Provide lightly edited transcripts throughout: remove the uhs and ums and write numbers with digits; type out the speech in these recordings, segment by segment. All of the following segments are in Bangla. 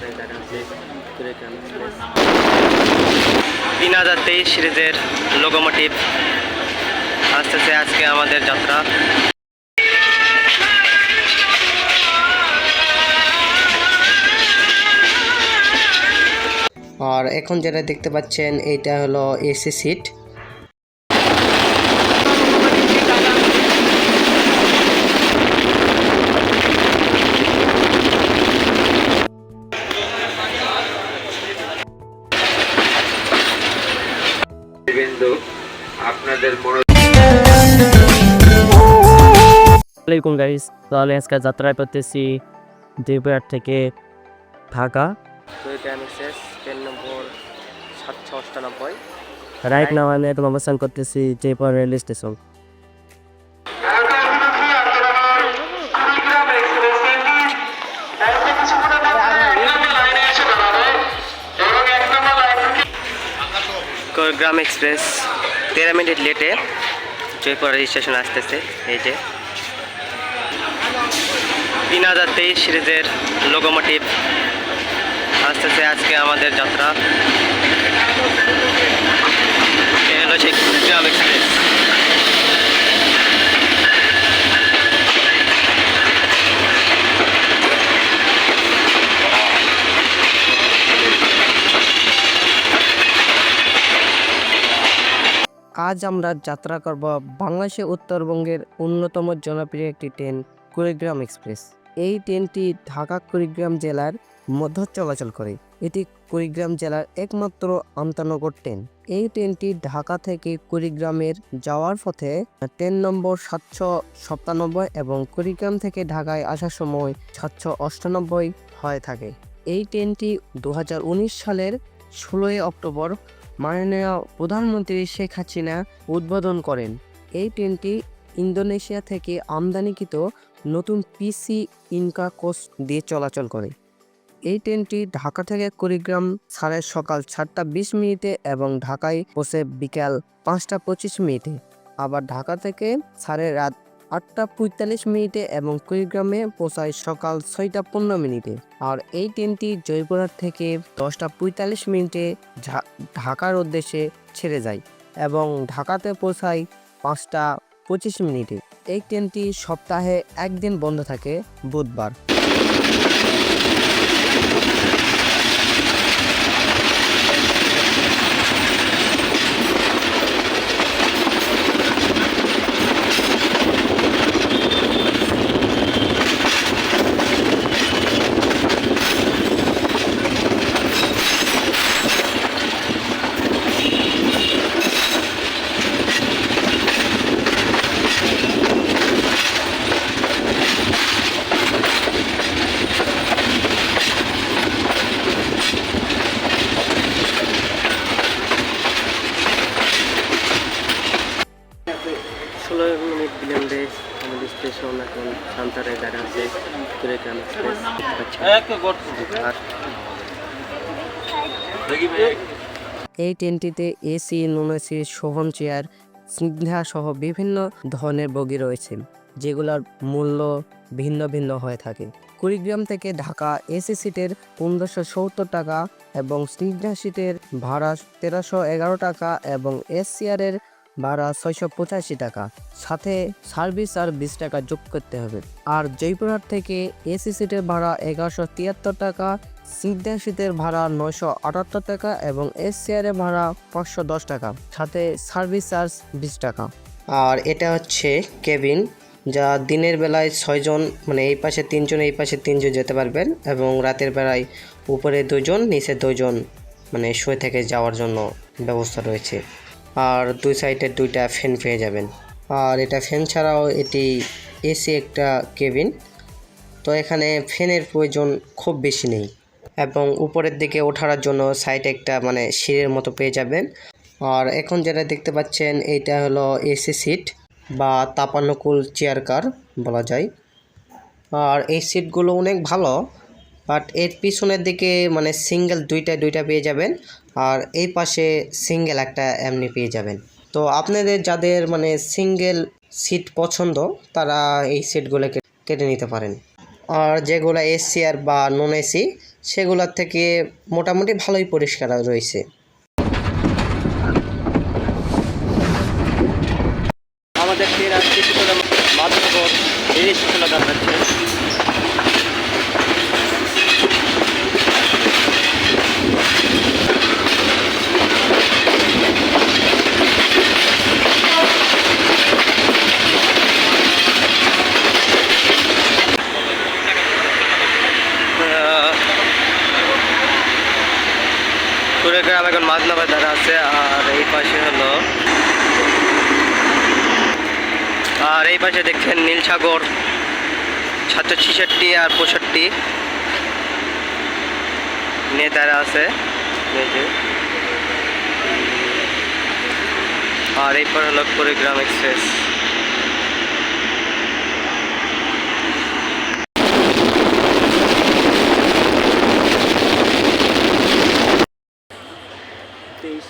2023 সিরিজের লোকোমোটিভ আসতেছে আজকে আমাদের যাত্রা। আর এখন যেটা দেখতে পাচ্ছেন এইটা হলো এসি সিট। আপনাদের আসসালামাইকুম গাইস, তাহলে আজকে যাত্রা করতেছি জয়পুরহাট থেকে ঢাকা। নম্বর 798 রাইট নাও আমি এখন অবস্থান করতেছি Jaipur rail station. Kurigram express 13 minute লেটে জয়পুর স্টেশন আসতেছে। এই যে 2023 সিরিজের লোকোমোটিভ আসতেছে আজকে আমাদের যাত্রা। এই হলো সেই কুড়িগ্রাম এক্সপ্রেস। আজ আমরা যাত্রা করব বাংলাদেশের উত্তরবঙ্গের অন্যতম জনপ্রিয় একটি ট্রেন কুড়িগ্রাম এক্সপ্রেস। এই ট্রেনটি ঢাকা কুড়িগ্রাম জেলার মধ্যে চলাচল করে। এটি কুড়িগ্রাম জেলার একমাত্র আন্তনগর ট্রেন। এই ট্রেনটি ঢাকা থেকে কুড়িগ্রামের যাওয়ার পথে ট্রেন নম্বর 797 এবং কুড়িগ্রাম থেকে ঢাকায় আসার সময় 798 হয়ে থাকে। এই ট্রেনটি 2019 সালের 16 অক্টোবর মাননীয় প্রধানমন্ত্রী শেখ হাসিনা উদ্বোধন করেন। এই ট্রেনটি ইন্দোনেশিয়া থেকে আমদানিকৃত নতুন পিসি ইনকা কোচ দিয়ে চলাচল করে। এই ট্রেনটি ঢাকা থেকে কুড়িগ্রাম ছাড়ে সকাল 7:20 এবং ঢাকায় পৌঁছে বিকাল 5:25। আবার ঢাকা থেকে ছাড়ে রাত 8:45 এবং কুড়িগ্রামে পৌঁছায় সকাল 6:15। আর এই ট্রেনটি জয়পুরহাট থেকে 10:45 ঢাকার উদ্দেশ্যে ছেড়ে যায় এবং ঢাকাতে পৌঁছায় 5:25। এই ট্রেনটি সপ্তাহে একদিন বন্ধ থাকে, বুধবার। স্টেশন এখন সান্তারে দেখা আছে কুড়িগ্রাম এক্সপ্রেস। এই ট্রেনটিতে AC, non AC, Shovan chair, Snigdha সহ বিভিন্ন ধরনের বগি রয়েছে, যেগুলোর মূল্য ভিন্ন ভিন্ন হয়ে থাকে। কুড়িগ্রাম থেকে ঢাকা এসি সিটের 1570 টাকা এবং স্নিগ্ধা সিটের ভাড়া 1311 টাকা এবং এস চেয়ারের ভাড়া 685 টাকা। সাথে সার্ভিস আর 20 টাকা যোগ করতে হবে। আর জয়পুরহাট থেকে এসি সিটের ভাড়া 1173 টাকা, স্নিগ্ধা সিটের ভাড়া 978 টাকা এবং এস চেয়ারের ভাড়া 510 টাকা, সাথে সার্ভিস চার্জ 20 টাকা। আর এটা হচ্ছে কেবিন, যা দিনের বেলায় 6 জন, মানে এই পাশে 3 জন এই পাশে 3 জন যেতে পারবেন এবং রাতের বেলায় উপরে 2 জন নিচে 2 জন মানে শুয়ে থেকে যাওয়ার জন্য ব্যবস্থা রয়েছে। আর দুই সাইডে 2টা ফ্যান পেয়ে যাবেন। আর এটা ফ্যান ছাড়াও এটি এসি একটা কেবিন, তো এখানে ফ্যানের প্রয়োজন খুব বেশি নেই এবং উপরের দিকে ওঠার জন্য সাইডে একটা মানে সিঁড়ির মতো পেয়ে যাবেন। আর এখন যেটা দেখতে পাচ্ছেন এইটা হলো এসি সিট বা তাপানুকূল চেয়ার কার বলা যায়। আর এই সিটগুলো অনেক ভালো, বাট এর পিছনের দিকে মানে সিঙ্গেল দুইটা পেয়ে যাবেন আর এই পাশে সিঙ্গেল একটা এমনি পেয়ে যাবেন। তো আপনাদের যাদের মানে সিঙ্গেল সিট পছন্দ তারা এই সিটগুলো কেটে নিতে পারেন। আর যেগুলো এসি আর বা নন এসি সেগুলোর থেকে মোটামুটি ভালোই পরিষ্কার রয়েছে। আমাদের ট্রেন আর কিছুক্ষণের মাধ্যমে রেল স্টেশনে দাঁড়াচ্ছে। কুড়িগ্রাম এখন মাঝনগর দ্বারা আছে, আর এই পাশে দেখছেন নীলসাগর 766 আর 65 নিয়ে দ্বারা আছে। আর এই পর কুড়িগ্রাম এক্সপ্রেস।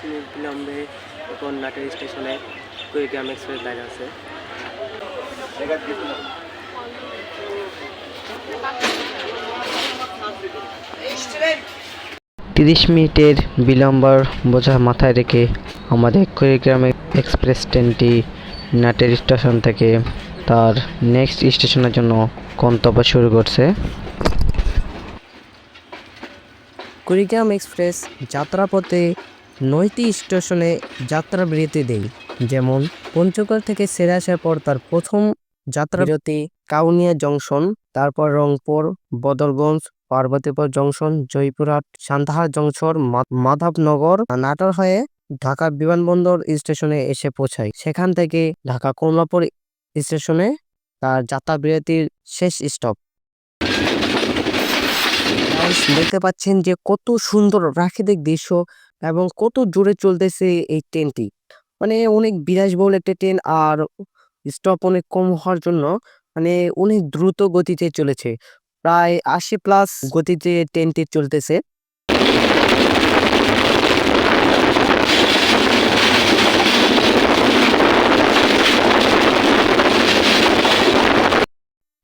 মিনিট বিলম্বে এখন নাটের স্টেশনে কুড়িগ্রাম এক্সপ্রেস দাঁড়িয়ে আছে। 30 মিনিটের বিলম্বর বোঝা মাথায় রেখে আমাদের কুড়িগ্রাম এক্সপ্রেস ট্রেনটি নাটের স্টেশন থেকে তার নেক্সট স্টেশনের জন্য গন্তব্য শুরু করছে। কুড়িগ্রাম এক্সপ্রেস যাত্রাপথে 9টি স্টেশনে যাত্রা বিরতি দেয়, যেমন পঞ্চগড় থেকে ছেড়ে আসার পর তার প্রথম যাত্রা বিরতি কাউনিয়া জংশন, তারপর রংপুর, বদলগঞ্জ, পার্বতীপুর জংশন, জয়পুরহাট, সান্তাহার জংশন, মাধবনগর, নাটোর হয়ে ঢাকা বিমানবন্দর স্টেশনে এসে পৌঁছায়। সেখান থেকে ঢাকা কমলাপুর স্টেশনে তার যাত্রা বিরতির শেষ স্টপ। দেখতে পাচ্ছেন যে কত সুন্দর প্রাকৃতিক দৃশ্য এবং কত জোরে চলতেছে এই ট্রেনটি। মানে অনেক বিলাসবহুল একটা ট্রেন, আর স্টপ অনেক কম হওয়ার জন্য মানে অনেক দ্রুত গতিতে চলেছে। প্রায় 80+ গতিতে ট্রেনটি চলতেছে।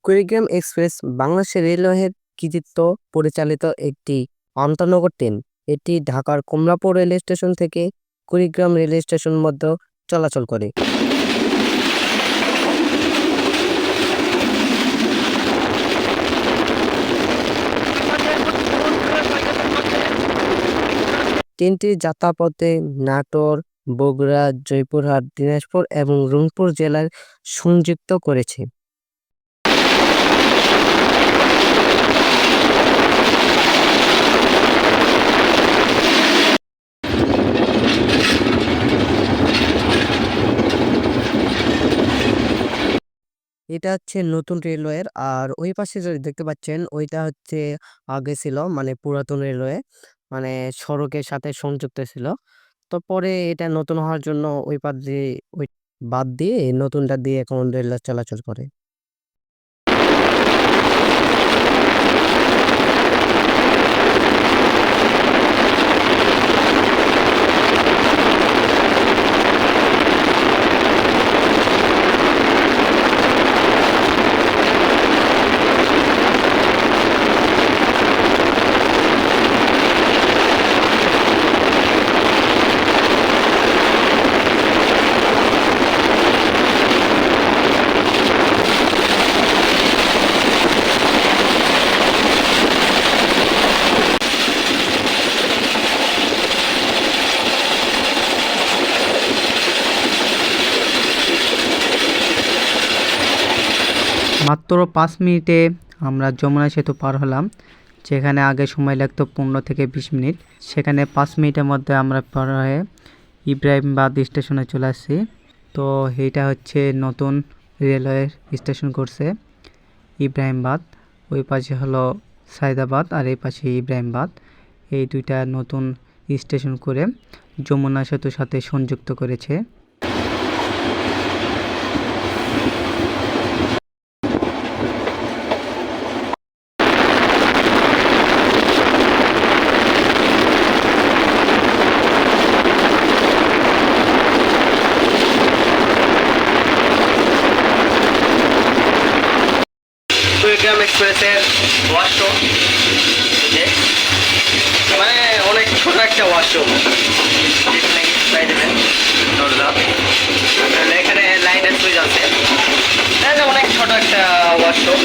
কুড়িগ্রাম এক্সপ্রেস বাংলাদেশ রেলওয়ের কৃতিত্ব পরিচালিত একটি আন্তনগর ট্রেন। এটি ঢাকার কমলাপুর রেল স্টেশন থেকে কুড়িগ্রাম রেল স্টেশন মধ্যে চলাচল করে। ট্রেনটির যাত্রাপথে নাটোর, বগুড়া, জয়পুরহাট, দিনাজপুর এবং রংপুর জেলার সংযুক্ত করেছে। এটা হচ্ছে নতুন রেলওয়ের, আর ওই পাশে যদি দেখতে পাচ্ছেন ওইটা হচ্ছে আগে ছিল মানে পুরাতন রেলওয়ে, মানে সড়কের সাথে সংযুক্ত ছিল। তো পরে এটা নতুন হওয়ার জন্য ওই পাশ দিয়ে ওই বাদ দিয়ে নতুনটা দিয়ে এখন রেল চলাচল করে। মাত্র 5 মিনিটে আমরা যমুনা সেতু পার হলাম, যেখানে আগে সময় লাগতো 15 থেকে 20 মিনিট, সেখানে 5 মিনিটের মধ্যে আমরা পার হয়ে ইব্রাহিমবাদ স্টেশনে চলে আসছি। তো এইটা হচ্ছে নতুন রেলওয়ে স্টেশন করছে ইব্রাহিমবাদ। ওই পাশে হলো সায়দাবাদ আর এই পাশে ইব্রাহিমবাদ। এই দুইটা নতুন স্টেশন করে যমুনা সেতুর সাথে সংযুক্ত করেছে। কুড়িগ্রাম এক্সপ্রেসের ওয়াশরুম, মানে অনেক ছোট একটা ওয়াশরুম, যেখানে পাই দেবেন দরজা, তাহলে এখানে লাইটের সুইচ আছে। অনেক ছোট একটা ওয়াশরুম।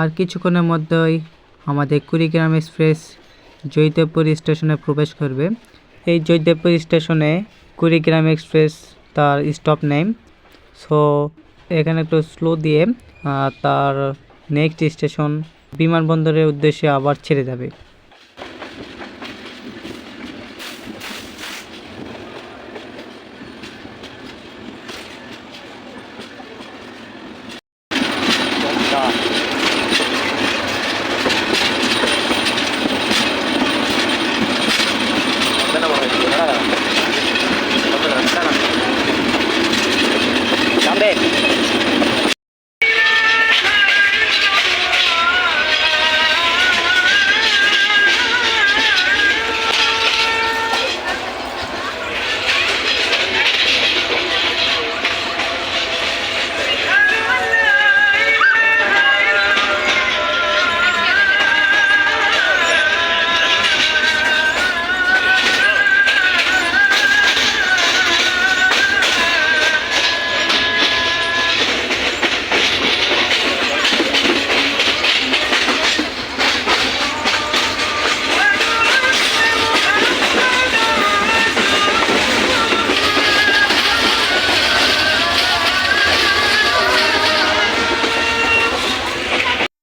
আর কিছুক্ষণের মধ্যেই আমাদের কুড়িগ্রাম এক্সপ্রেস জয়দেবপুর স্টেশনে প্রবেশ করবে। এই জয়দেবপুর স্টেশনে কুড়িগ্রাম এক্সপ্রেস তার স্টপ নেম। সো এখানে একটু স্লো দিয়ে তার নেক্সট স্টেশন বিমানবন্দরের উদ্দেশ্যে আবার ছেড়ে যাবে।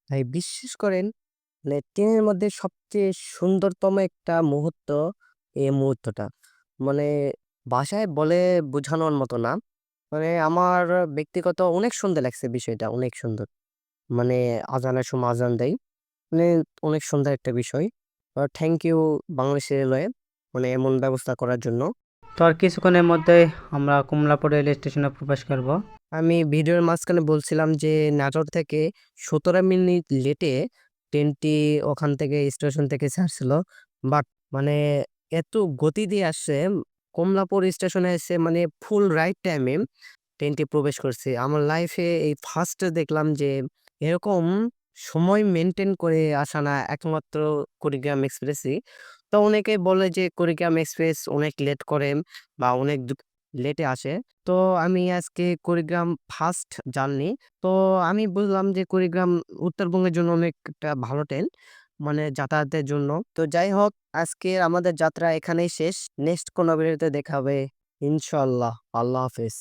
তাই বিশ্বাস করেন, মানে ট্রেনের মধ্যে সবচেয়ে সুন্দরতম একটা মুহূর্ত এই মুহূর্তটা, মানে ভাষায় বলে বোঝানোর মতো না। মানে আমার ব্যক্তিগত অনেক সুন্দর লাগছে বিষয়টা, অনেক সুন্দর। মানে আজানের সময় আজান দেয়, মানে অনেক সুন্দর একটা বিষয়। থ্যাংক ইউ বাংলাদেশ রেলওয়ে, মানে এমন ব্যবস্থা করার জন্য। তো আর কিছুক্ষণের মধ্যে আমরা কমলাপুর রেল স্টেশনে প্রবেশ করব। আমি ভিডিওর মাঝখানে বলছিলাম যে নাটোর থেকে 17 মিনিট লেটে ট্রেনটি ওখান থেকে স্টেশন থেকে ছাড়ছিল, বাট মানে এত গতি দিয়ে আসছে, কমলাপুর স্টেশনে এসে মানে ফুল রাইট টাইমে ট্রেনটি প্রবেশ করছে। আমার লাইফে এই ফার্স্ট দেখলাম যে এরকম সময় মেনটেন করে আসা না একমাত্র কুড়িগ্রাম এক্সপ্রেসই। তো অনেকে বলে যে কুড়িগ্রাম এক্সপ্রেস অনেক লেট করে বা অনেক লেটে আসে। তো আমি আজকে কুড়িগ্রাম ফার্স্ট জার্নি। তো আমি বুঝলাম যে কুড়িগ্রাম উত্তরবঙ্গের জন্য অনেক একটা ভালো ট্রেন, মানে যাতায়াতের জন্য। তো যাই হোক, আজকের আমাদের যাত্রা এখানেই শেষ। নেক্সট কোনো ভিডিওতে দেখা হবে ইনশাআল্লাহ। আল্লাহ হাফেজ।